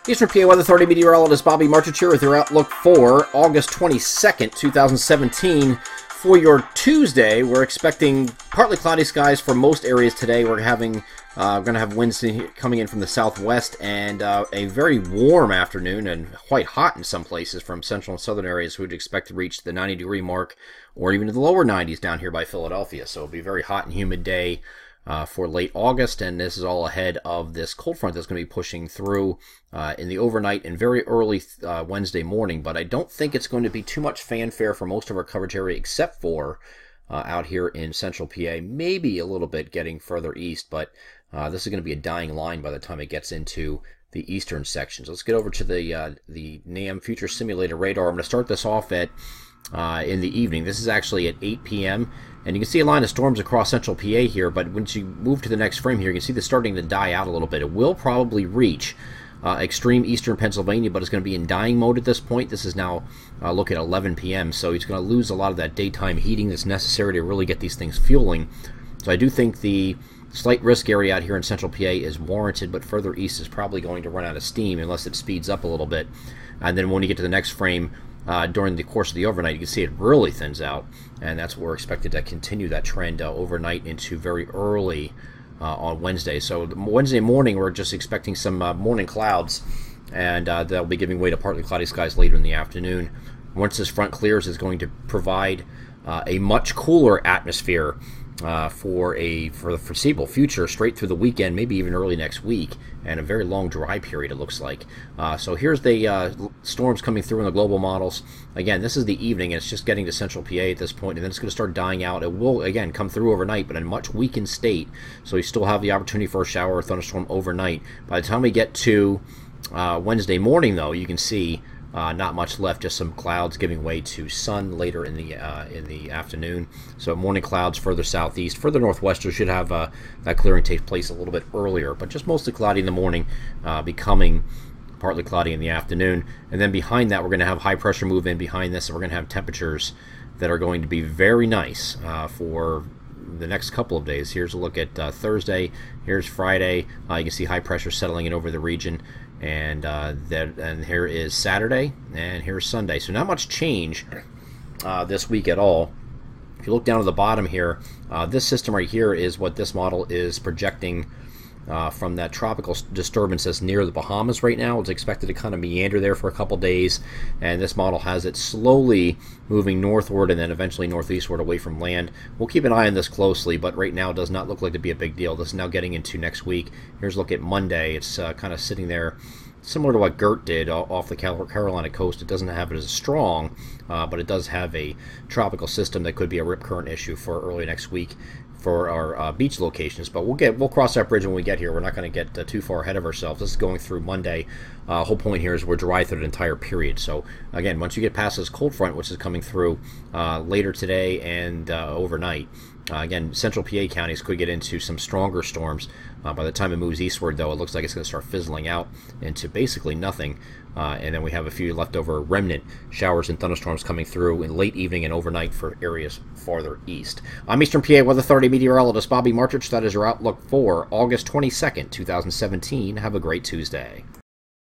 Eastern PA Weather Authority meteorologist Bobby Martich here with your outlook for August 22nd, 2017. For your Tuesday, we're expecting partly cloudy skies for most areas today. We're going to have winds coming in from the southwest and a very warm afternoon and quite hot in some places from central and southern areas. We'd expect to reach the 90-degree mark or even to the lower 90s down here by Philadelphia. So it'll be a very hot and humid day for late August, and this is all ahead of this cold front that's going to be pushing through in the overnight and very early Wednesday morning. But I don't think it's going to be too much fanfare for most of our coverage area except for out here in central PA, maybe a little bit getting further east, but this is going to be a dying line by the time it gets into the eastern sections. Let's get over to the NAM Future Simulator radar. I'm going to start this off at in the evening. This is actually at 8 p.m. And you can see a line of storms across central PA here, but once you move to the next frame here, you can see this starting to die out a little bit. It will probably reach extreme eastern Pennsylvania, but it's going to be in dying mode at this point. This is now look at 11 p.m., so it's going to lose a lot of that daytime heating that's necessary to really get these things fueling. So I do think the slight risk area out here in central PA is warranted, but further east is probably going to run out of steam unless it speeds up a little bit. And then when you get to the next frame, during the course of the overnight, you can see it really thins out, and that's what we're expected to continue that trend overnight into very early on Wednesday. So Wednesday morning, we're just expecting some morning clouds, and they'll be giving way to partly cloudy skies later in the afternoon. Once this front clears, it's going to provide a much cooler atmosphere for the foreseeable future, straight through the weekend, maybe even early next week, and a very long dry period, it looks like. So here's the storms coming through in the global models. Again, this is the evening, and it's just getting to central PA at this point, and then it's going to start dying out. It will, again, come through overnight, but in a much weakened state, so you still have the opportunity for a shower or thunderstorm overnight. By the time we get to Wednesday morning, though, you can see not much left, just some clouds giving way to sun later in the afternoon. So morning clouds further southeast, further northwestern should have that clearing take place a little bit earlier, but just mostly cloudy in the morning, becoming partly cloudy in the afternoon. And then behind that, we're going to have high pressure move in behind this, and we're going to have temperatures that are going to be very nice for the next couple of days. Here's a look at Thursday. Here's Friday. You can see high pressure settling in over the region. And here is Saturday, and here's Sunday. So not much change this week at all. If you look down to the bottom here, this system right here is what this model is projecting from that tropical disturbance that's near the Bahamas right now. It's expected to kind of meander there for a couple days, and this model has it slowly moving northward and then eventually northeastward away from land. We'll keep an eye on this closely, but right now it does not look like to be a big deal. This is now getting into next week. Here's a look at Monday. It's kind of sitting there similar to what Gert did off the Carolina coast. It doesn't have it as strong, but it does have a tropical system that could be a rip current issue for early next week for our beach locations. But we'll cross that bridge when we get here. We're not going to get too far ahead of ourselves. This is going through Monday. Whole point here is we're dry through the entire period. So again, once you get past this cold front, which is coming through later today and overnight, again, central PA counties could get into some stronger storms. By the time it moves eastward, though, it looks like it's going to start fizzling out into basically nothing. And then we have a few leftover remnant showers and thunderstorms coming through in late evening and overnight for areas farther east. I'm Eastern PA Weather Authority meteorologist Bobby Martich. That is your outlook for August 22nd, 2017. Have a great Tuesday.